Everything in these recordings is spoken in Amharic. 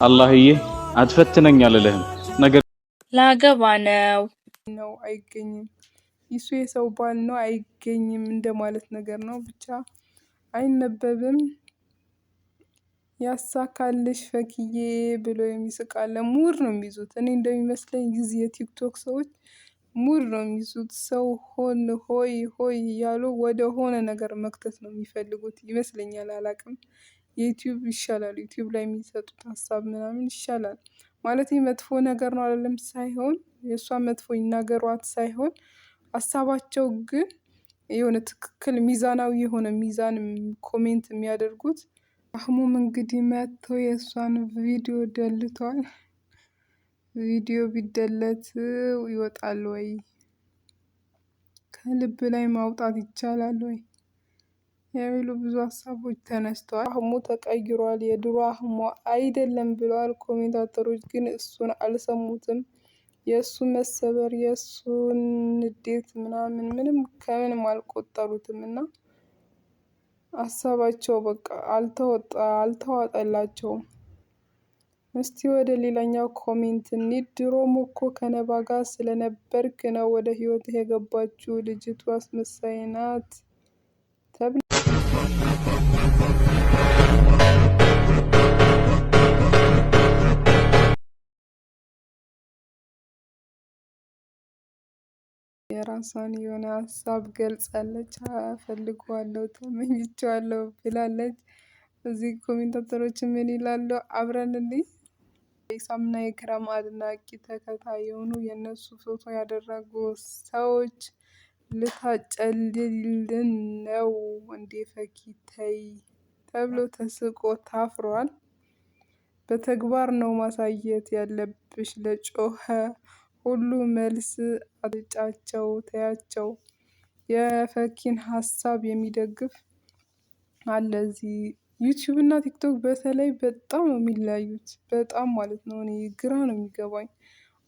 አላህዬ አትፈትነኝ አልልህም ነገር ላገባ ነው አይገኝም። ይሱ የሰው ባል ነው አይገኝም እንደማለት ነገር ነው። ብቻ አይነበብም። ያሳካልሽ ፈክዬ ብሎ የሚስቃለ ሙድ ነው የሚይዙት። እኔ እንደሚመስለኝ ጊዜ የቲክቶክ ሰዎች ሙድ ነው የሚይዙት። ሰው ሆይ ሆይ እያሉ ወደ ሆነ ነገር መክተት ነው የሚፈልጉት ይመስለኛል። አላቅም። የዩቲዩብ ይሻላል። ዩቲዩብ ላይ የሚሰጡት ሀሳብ ምናምን ይሻላል። ማለት መጥፎ ነገር ነው አይደለም ሳይሆን የእሷ መጥፎ ይናገሯት ሳይሆን ሀሳባቸው ግን የሆነ ትክክል ሚዛናዊ የሆነ ሚዛን ኮሜንት የሚያደርጉት። አህሙም እንግዲህ መጥቶ የእሷን ቪዲዮ ደልቷል። ቪዲዮ ቢደለት ይወጣል ወይ? ከልብ ላይ ማውጣት ይቻላል ወይ? የሚሉ ብዙ ሀሳቦች ተነስተዋል። አህሙ ተቀይሯል፣ የድሮ አህሙ አይደለም ብለዋል ኮሜንታተሮች። ግን እሱን አልሰሙትም። የእሱ መሰበር የእሱን ንዴት ምናምን ምንም ከምንም አልቆጠሩትም እና ሀሳባቸው በቃ አልተዋጠላቸውም። እስቲ ወደ ሌላኛው ኮሜንት እንሂድ። ድሮም እኮ ከነባ ጋር ስለነበርክ ነው ወደ ህይወትህ የገባችው ልጅቱ አስመሳይ ናት ተብሎ የራሷን የሆነ ሀሳብ ገልጻለች። ፈልጓለሁ፣ ተመኝቼዋለሁ ብላለች። እዚህ ኮሜንታተሮች ምን ይላሉ? አብረን እንይ። የኢሳምና የኢክራም አድናቂ ተከታይ የሆኑ የእነሱ ፎቶ ያደረጉ ሰዎች ልታጨልልን ነው እንዴ ፈኪ ተይ ተብሎ ተስቆ ታፍሯል። በተግባር ነው ማሳየት ያለብሽ ለጮኸ ሁሉ መልስ አጥጫቸው ተያቸው። የፈኪን ሀሳብ የሚደግፍ አለ እዚህ ዩቲዩብ እና ቲክቶክ በተለይ በጣም ነው የሚለያዩት። በጣም ማለት ነው። እኔ ግራ ነው የሚገባኝ።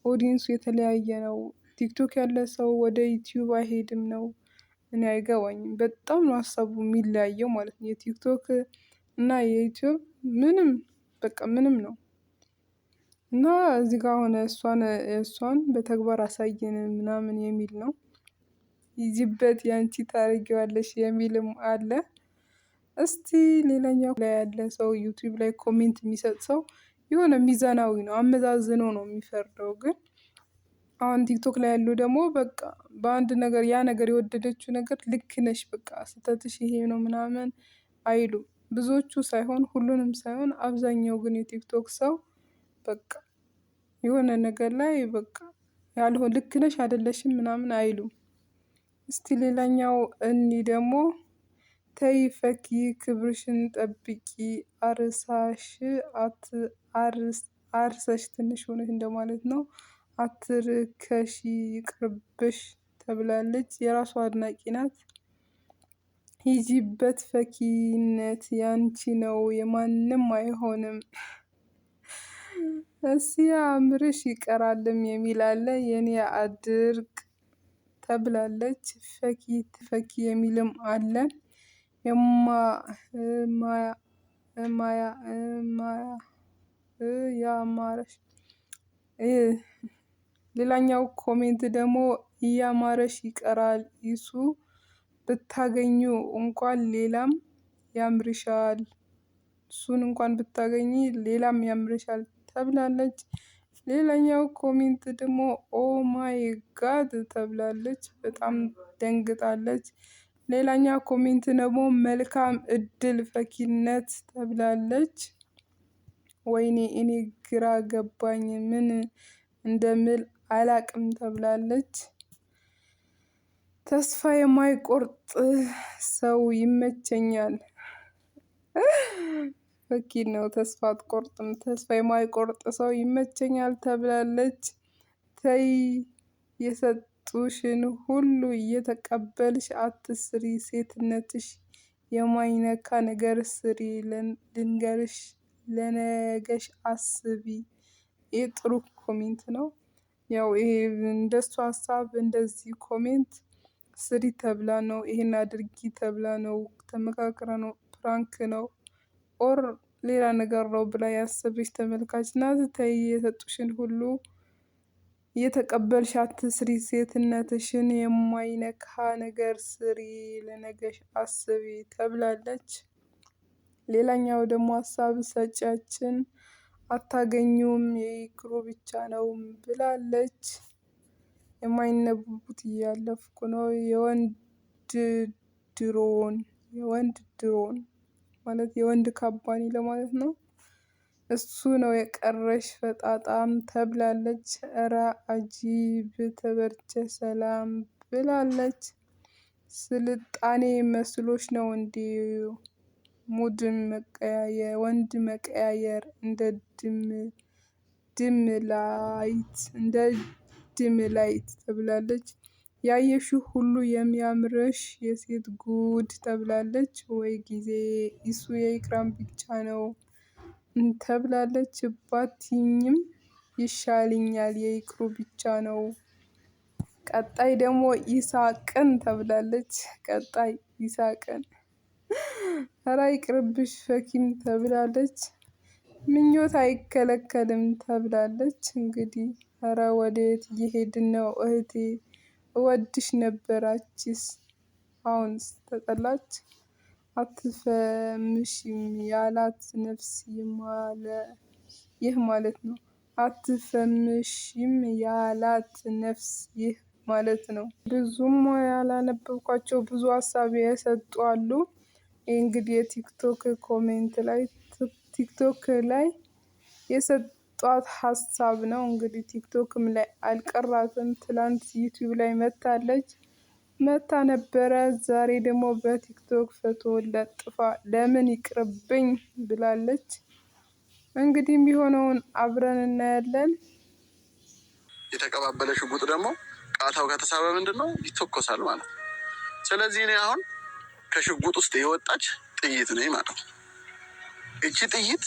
ኦዲየንሱ የተለያየ ነው። ቲክቶክ ያለ ሰው ወደ ዩቲዩብ አይሄድም ነው። እኔ አይገባኝም። በጣም ነው ሀሳቡ የሚለያየው ማለት ነው። የቲክቶክ እና የዩቲዩብ ምንም በቃ ምንም ነው። እና እዚህ ጋር ሆነ እሷን በተግባር አሳየን ምናምን የሚል ነው። ይዚበት ያንቺ ታረጊዋለሽ የሚልም አለ። እስቲ ሌላኛው ላይ ያለ ሰው ዩቲዩብ ላይ ኮሜንት የሚሰጥ ሰው የሆነ ሚዛናዊ ነው፣ አመዛዝኖ ነው የሚፈርደው። ግን አሁን ቲክቶክ ላይ ያለው ደግሞ በቃ በአንድ ነገር ያ ነገር የወደደችው ነገር ልክ ነሽ በቃ ስህተትሽ ይሄ ነው ምናምን አይሉም። ብዙዎቹ ሳይሆን ሁሉንም ሳይሆን አብዛኛው ግን የቲክቶክ ሰው በቃ የሆነ ነገር ላይ በቃ ያልሆነ ልክ ነሽ አይደለሽም ምናምን አይሉም። እስቲ ሌላኛው እኒ ደግሞ ተይ ፈኪ ክብርሽን ጠብቂ አርሰሽ ትንሽ ሆነሽ እንደማለት ነው። አትርከሺ ይቅርብሽ ተብላለች። የራሷ አድናቂ ናት። ሂጂበት ፈኪነት ያንቺ ነው የማንም አይሆንም። እስያ አምርሽ ይቀራልም የሚል አለ። የኔ አድርቅ ተብላለች። ፈኪ የሚልም አለ። ያማረሽ ሌላኛው ኮሜንት ደግሞ እያማረሽ ይቀራል ይሱ ብታገኙ እንኳን ሌላም ያምርሻል፣ እሱን እንኳን ብታገኝ ሌላም ያምርሻል ተብላለች። ሌላኛው ኮሜንት ደግሞ ኦ ማይ ጋድ ተብላለች። በጣም ደንግጣለች። ሌላኛው ኮሜንት ደግሞ መልካም እድል ፈኪነት ተብላለች። ወይኔ እኔ ግራ ገባኝ ምን እንደምል አላቅም ተብላለች። ተስፋ የማይቆርጥ ሰው ይመቸኛል። ፈኪ ነው ተስፋ አትቆርጥም። ተስፋ የማይቆርጥ ሰው ይመቸኛል ተብላለች። ተይ የሰጡሽን ሁሉ እየተቀበልሽ አትስሪ፣ ሴትነትሽ የማይነካ ነገር ስሪ፣ ልንገርሽ ለነገሽ አስቢ። ይህ ጥሩ ኮሜንት ነው። ያው ይሄ እንደሱ ሀሳብ እንደዚህ ኮሜንት ስሪ ተብላ ነው፣ ይሄን አድርጊ ተብላ ነው፣ ተመካክራ ነው፣ ፕራንክ ነው ኦር ሌላ ነገር ነው ብላ ያሰበች ተመልካች ናት። ተይ የሰጡሽን ሁሉ የተቀበልሽ አትስሪ፣ ሴትነትሽን የማይነካ ነገር ስሪ፣ ለነገሽ አስቢ ተብላለች። ሌላኛው ደግሞ ሀሳብ ሰጪያችን አታገኙም የይክሩ ብቻ ነው ብላለች። የማይነበቡት እያለፍኩ ነው። የወንድ ድሮን ማለት የወንድ ካባኒ ለማለት ነው። እሱ ነው የቀረሽ ፈጣጣም ተብላለች። እረ አጂብ ተበርቸ ሰላም ብላለች። ስልጣኔ መስሎሽ ነው እንዴ? ወንድ መቀያየር እንደ ድም ላይት ተብላለች። ያየሽው ሁሉ የሚያምርሽ የሴት ጉድ ተብላለች። ወይ ጊዜ እሱ የኢክራም ብቻ ነው ተብላለች። ባትይኝም ይሻልኛል የይክሩ ብቻ ነው። ቀጣይ ደግሞ ይሳቅን ተብላለች። ቀጣይ ይሳቅን ኧረ ይቅርብሽ ፈኪም ተብላለች። ምኞት አይከለከልም ተብላለች። እንግዲህ ኧረ ወዴት እየሄድን ነው እህቴ? እወድሽ ነበራችስ አሁንስ ተጠላች። አትፈምሽም ያላት ነፍስ ይህ ማለት ነው። አትፈምሽም ያላት ነፍስ ይህ ማለት ነው። ብዙም ያላነበብኳቸው ብዙ ሀሳብ የሰጡ አሉ። ይህ እንግዲህ የቲክቶክ ኮሜንት ላይ ቲክቶክ ላይ የሰጧት ሀሳብ ነው። እንግዲህ ቲክቶክም ላይ አልቀራትም። ትላንት ዩቲዩብ ላይ መታ ነበረ። ዛሬ ደግሞ በቲክቶክ ፎቶ ለጥፋ ለምን ይቅርብኝ ብላለች። እንግዲህ የሚሆነውን አብረን እናያለን። የተቀባበለ ሽጉጥ ደግሞ ቃታው ከተሳበ ምንድን ነው ይተኮሳል ማለት ነው። ስለዚህ እኔ አሁን ከሽጉጥ ውስጥ የወጣች ጥይት ነኝ ማለት ነው። እቺ ጥይት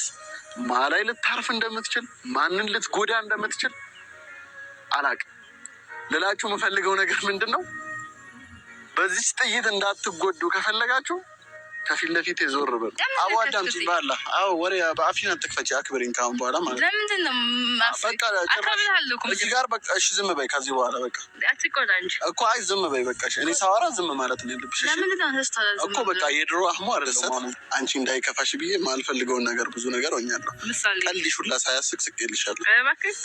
ማላይ ልታርፍ እንደምትችል ማንን ልትጎዳ እንደምትችል አላቅም። ልላችሁ የምፈልገው ነገር ምንድን ነው፣ በዚህ ጥይት እንዳትጎዱ ከፈለጋችሁ ከፊት ለፊት የዞር በሉ። አቡ አዳምጪኝ ባላ። አዎ ወሬ በአፊን አትክፈቺ፣ አክብሪኝ ካሁን በኋላ ማለት ነው። ለምንድን ነው በቃ እዚህ ጋር በቃ እሺ፣ ዝም በይ ከዚህ በኋላ በቃ አትቆጣ እንጂ እኮ። አይ ዝም በይ በቃ እሺ። እኔ ሳወራ ዝም ማለት ነው ያለብሽ እኮ። በቃ የድሮ አህሙ አይደለም። አንቺ እንዳይከፋሽ ብዬ የማልፈልገውን ነገር ብዙ ነገር ሆኛለሁ። ቀልሽ ሁላ ሳያስቅ ስቄልሻለሁ።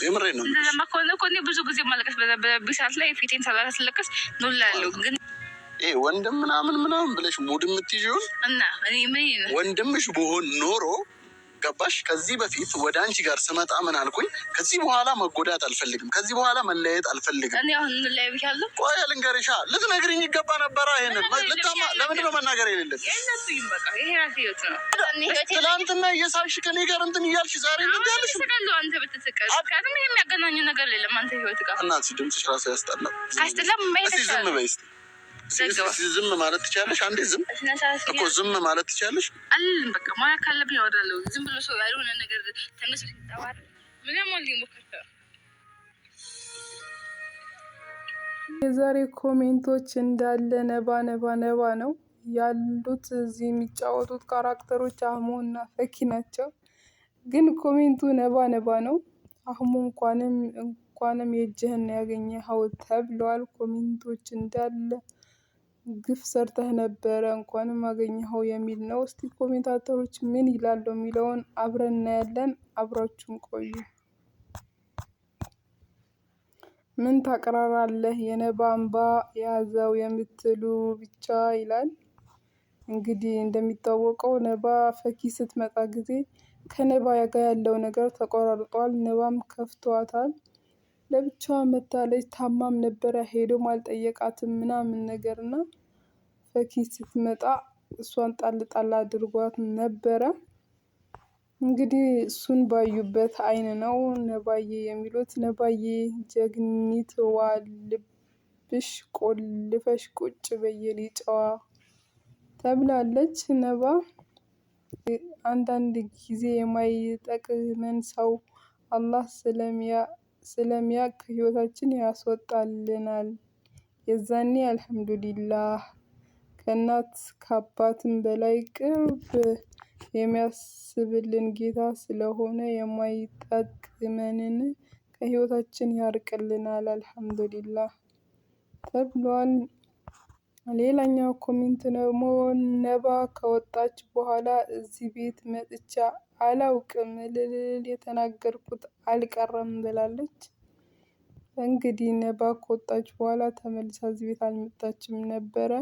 የምሬን ነው። እንደዛ ከሆነ እኮ እኔ ብዙ ጊዜ ማለቀስ በነበረብኝ ሰዓት ላይ ፊቴን ሳላስለቅስ ኖላለሁ። ግን ይሄ ወንድም ምናምን ብለሽ ሙድ የምትይዥውን እና ወንድምሽ ብሆን ኖሮ ገባሽ? ከዚህ በፊት ወደ አንቺ ጋር ስመጣ ምን አልኩኝ? ከዚህ በኋላ መጎዳት አልፈልግም፣ ከዚህ በኋላ መለየት አልፈልግም። እኔ አሁን ላይ ብቻለሁ። ቆይ ልንገርሻ፣ ልትነግሪኝ ይገባ ነበረ። ይሄንን ለምንድን ነው መናገር የሌለብሽ? ትናንትና እየሳቅሽ ከኔ ጋር እንትን እያልሽ ዛሬ እንደያልሽ አንተ ብትስቀል ካንም የሚያገናኙ ነገር የለም። አንተ ህይወት ጋር እናት ድምፅሽ ራሱ ያስጠላል። ዝም በይ እስኪ። ዝም ማለት ትችያለሽ። አንዴ ዝም እኮ ዝም ማለት ትችያለሽ። አልልም በቃ ማለት ካለብኝ ያወራለሁ። ዝም ብሎ ሰው ያልሆነ ነገር ተነስቶ ሲታወራ ምንም ሊሞከር። የዛሬ ኮሜንቶች እንዳለ ነባ ነው ያሉት። እዚህ የሚጫወቱት ካራክተሮች አህሙ እና ፈኪ ናቸው። ግን ኮሜንቱ ነባ ነው። አህሙ እንኳንም የእጅህን ያገኘኸው ተብለዋል። ኮሜንቶች እንዳለ ግፍ ሰርተህ ነበረ እንኳንም አገኘኸው የሚል ነው። እስቲ ኮሜንታተሮች ምን ይላሉ የሚለውን አብረን እናያለን። አብራችሁን ቆዩ። ምን ታቀራራለህ የነባ እንባ የያዘው የምትሉ ብቻ ይላል። እንግዲህ እንደሚታወቀው ነባ ፈኪ ስትመጣ ጊዜ ከነባ ጋር ያለው ነገር ተቆራርጧል። ነባም ከፍቷታል። ለብቻዋ መታለች። ታማም ነበረ። ሄዶም አልጠየቃትም ምናምን ነገርና ፈኪ ስትመጣ እሷን ጣል አድርጓት ነበረ። እንግዲህ እሱን ባዩበት አይን ነው ነባዬ የሚሉት። ነባዬ ጀግኒት ዋልብሽ ቆልፈሽ ቁጭ በየሊጨዋ ተብላለች። ነባ አንዳንድ ጊዜ የማይጠቅመን ሰው አላህ ስለሚያቅ ህይወታችን ያስወጣልናል። የዛኔ አልሐምዱሊላህ ከእናት ከአባትም በላይ ቅርብ የሚያስብልን ጌታ ስለሆነ የማይጠቅመንን ከህይወታችን ያርቅልናል። አልሐምዱሊላህ ተብሏል። ሌላኛው ኮሜንት ደግሞ ነባ ከወጣች በኋላ እዚህ ቤት መጥቻ አላውቅም እልል የተናገርኩት አልቀረም ብላለች። እንግዲህ ነባ ከወጣች በኋላ ተመልሳ እዚህ ቤት አልመጣችም ነበረ።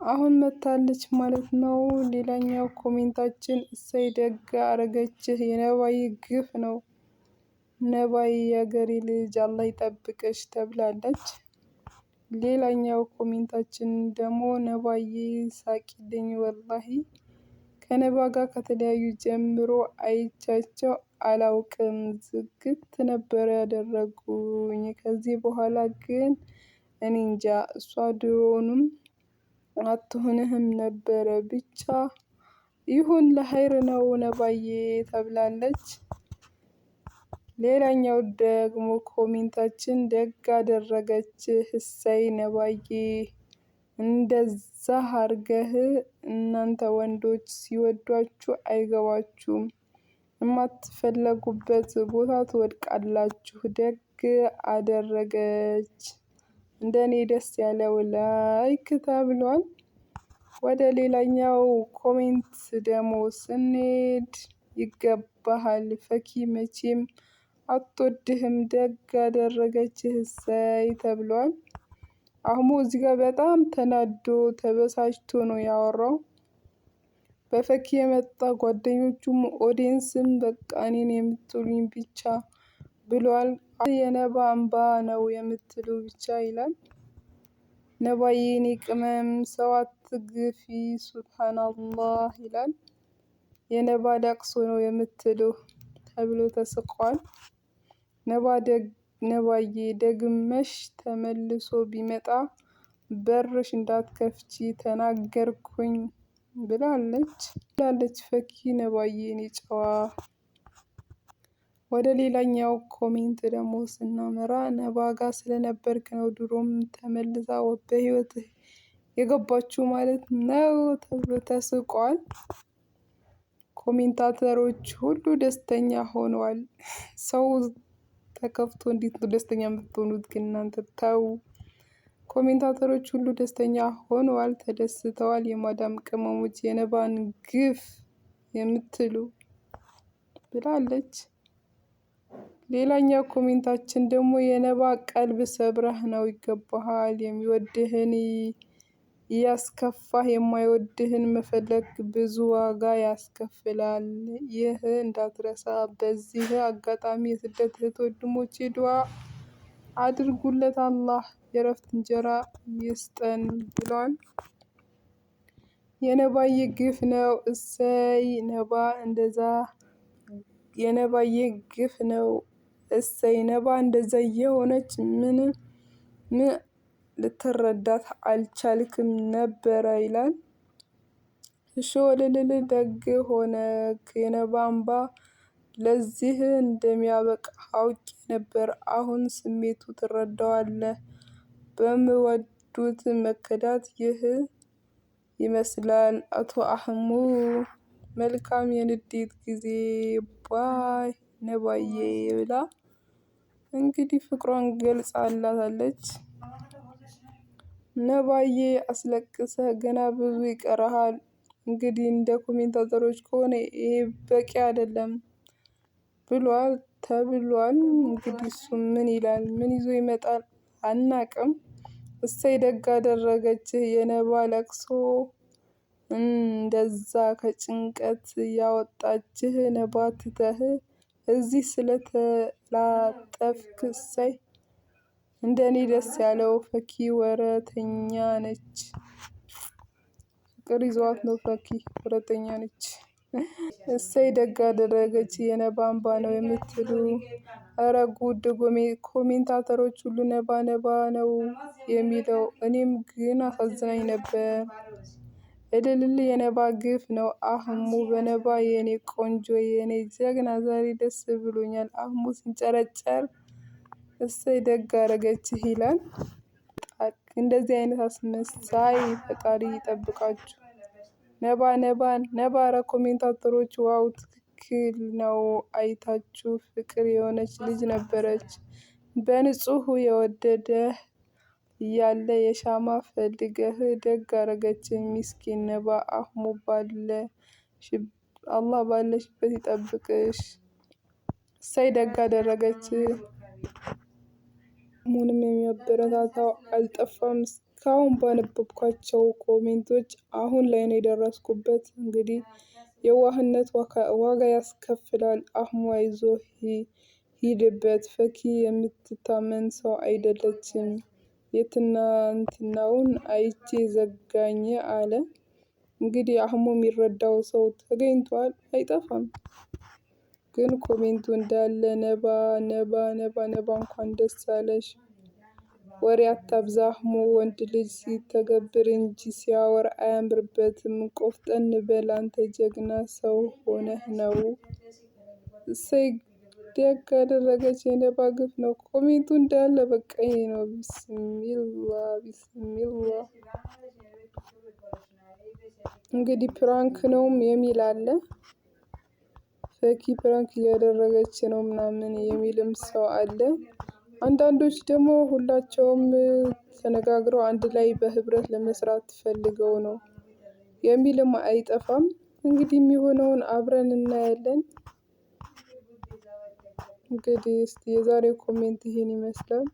አሁን መታለች ማለት ነው። ሌላኛው ኮሜንታችን እሰይ ደግ አረገችህ የነባዬ ግፍ ነው። ነባዬ የሀገሬ ልጅ አላህ ይጠብቅሽ ተብላለች። ሌላኛው ኮሜንታችን ደግሞ ነባዬ ሳቂልኝ ወላሂ ከነባ ጋር ከተለያዩ ጀምሮ አይቻቸው አላውቅም ዝግት ነበር ያደረጉኝ። ከዚህ በኋላ ግን እኔ እንጃ እሷ ድሮውንም አትሆንህም ነበረ ብቻ ይሁን ለሀይር ነው ነባዬ ተብላለች። ሌላኛው ደግሞ ኮሜንታችን ደግ አደረገች እሰይ ነባዬ እንደዛ አርገህ እናንተ ወንዶች ሲወዷችሁ አይገባችሁም የማትፈለጉበት ቦታ ትወድቃላችሁ። ደግ አደረገች። እንደኔ ደስ ያለው ላይክ ተብሏል። ወደ ሌላኛው ኮሜንት ደግሞ ስንሄድ ይገባሃል ፈኪ መቼም አትወድህም ደግ አደረገችህ እሰይ ተብሏል። አህሙ እዚህ ጋር በጣም ተናዶ ተበሳጭቶ ነው ያወራው። በፈኪ የመጣ ጓደኞቹም ኦዲየንስም በቃ እኔን የምትሉኝ ብቻ ብሏል። የነባ አምባ ነው የምትሉ ብቻ ይላል። ነባዬ የኔ ቅመም ሰው አትግፊ ሱብሃንአላህ ይላል። የነባ ለቅሶ ነው የምትሉ ተብሎ ተስቋል። ነባዬ ደግመሽ ተመልሶ ቢመጣ በርሽ እንዳትከፍቺ ተናገርኩኝ ብላለች ፈኪ ነባዬ የኔ ጨዋ። ወደ ሌላኛው ኮሜንት ደግሞ ስናመራ ነባ ጋር ስለነበርክ ነው ድሮም ተመልሳ በህይወትህ የገባችው ማለት ነው ተብሎ ተስቋል። ኮሜንታተሮች ሁሉ ደስተኛ ሆነዋል። ሰው ተከፍቶ እንዴት ነው ደስተኛ የምትሆኑት ግን እናንተ ተው። ኮሜንታተሮች ሁሉ ደስተኛ ሆነዋል ተደስተዋል። የማዳም ቅመሞች የነባን ግፍ የምትሉ ብላለች። ሌላኛው ኮሜንታችን ደግሞ የነባ ቀልብ ሰብረህ ነው ይገባሃል። የሚወድህን እያስከፋህ የማይወድህን መፈለግ ብዙ ዋጋ ያስከፍላል። ይህ እንዳትረሳ። በዚህ አጋጣሚ የስደት እህት ወንድሞቼ ዱዓ አድርጉለት አላህ የእረፍት እንጀራ ይስጠን ብሏል። የነባዬ ግፍ ነው እሰይ ነባ እንደዛ የነባዬ ግፍ ነው እሰይ ነባ እንደዛ የሆነች ምን ልትረዳት አልቻልክም ነበረ ይላል። እሺ ወለልል ደግ ሆነክ የነባ አምባ ለዚህ እንደሚያበቃ አውቄ ነበር። አሁን ስሜቱ ትረዳዋለህ። በምወዱት መከዳት ይህ ይመስላል። አቶ አህሙ መልካም የንዴት ጊዜ ባይ ነባዬ ብላ እንግዲህ ፍቅሯን ገልጻላታለች። ነባዬ አስለቅሰህ ገና ብዙ ይቀርሃል። እንግዲህ እንደ ኮሜንታተሮች ከሆነ ይሄ በቂ አይደለም ብሏል ተብሏል። እንግዲህ እሱ ምን ይላል ምን ይዞ ይመጣል አናቅም። እሰይ ደግ አደረገችህ የነባ ለቅሶ እንደዛ ከጭንቀት ያወጣችህ ነባ ትተህ እዚህ ስለተላጠፍክ እሰይ። እንደኔ ደስ ያለው ፈኪ ወረተኛ ነች። ፍቅር ይዟት ነው ፈኪ ወረተኛ ነች። እሰይ ደግ አደረገች የነባ አምባ ነው የምትሉ እረ ጉድ ኮሜንታተሮች ሁሉ ነባ ነባ ነው የሚለው። እኔም ግን አሳዝናኝ ነበር። እልልል የነባ ግፍ ነው አህሙ በነባ የኔ ቆንጆ የኔ ጀግና ዛሬ ደስ ብሎኛል። አህሙ ሲንጨረጨር እሰይ ደግ አረገችህ ይላል። እንደዚህ አይነት አስመሳይ ፈጣሪ ይጠብቃችሁ። ነባ ኧረ ኮሜንታተሮች ዋው ትክክል ነው አይታችሁ ፍቅር የሆነች ልጅ ነበረች በንጹህ የወደደህ እያለ የሻማ ፈልገህ ደግ አረገችኝ ምስኪን ነባ አህሙ አላህ ባለሽበት ይጠብቅሽ። እሰይ ደግ አደረገች። አህሙንም የሚያበረታታው አልጠፋም። እስካሁን ባነበብኳቸው ኮሜንቶች አሁን ላይ ነው የደረስኩበት። እንግዲህ የዋህነት ዋጋ ያስከፍላል። አህሙ አይዞህ ሂድበት። ፈኪ የምትታመን ሰው አይደለችም። የትናንትናውን አይቼ ዘጋኝ አለ። እንግዲህ አህሙ የሚረዳው ሰው ተገኝቷል፣ አይጠፋም። ግን ኮሜንቱ እንዳለ ነባ እንኳን ደስ አለሽ። ወሬ አታብዛ አህሙ፣ ወንድ ልጅ ሲተገብር እንጂ ሲያወራ አያምርበትም። ቆፍጠን በል አንተ ጀግና ሰው ሆነህ ነው። እሰይ ደግ አደረገች። የነባ ግፍ ነው። ኮሜንቱ እንዳለ በቃ ይሄ ነው። ቢስሚላህ እንግዲህ ፕራንክ ነውም የሚል አለ። ፈኪ ፕራንክ እያደረገች ነው ምናምን የሚልም ሰው አለ። አንዳንዶች ደግሞ ሁላቸውም ተነጋግረው አንድ ላይ በህብረት ለመስራት ፈልገው ነው የሚልም አይጠፋም። እንግዲህ የሚሆነውን አብረን እናያለን። እንግዲህ እስቲ የዛሬው ኮሜንት ይሄን ይመስላል።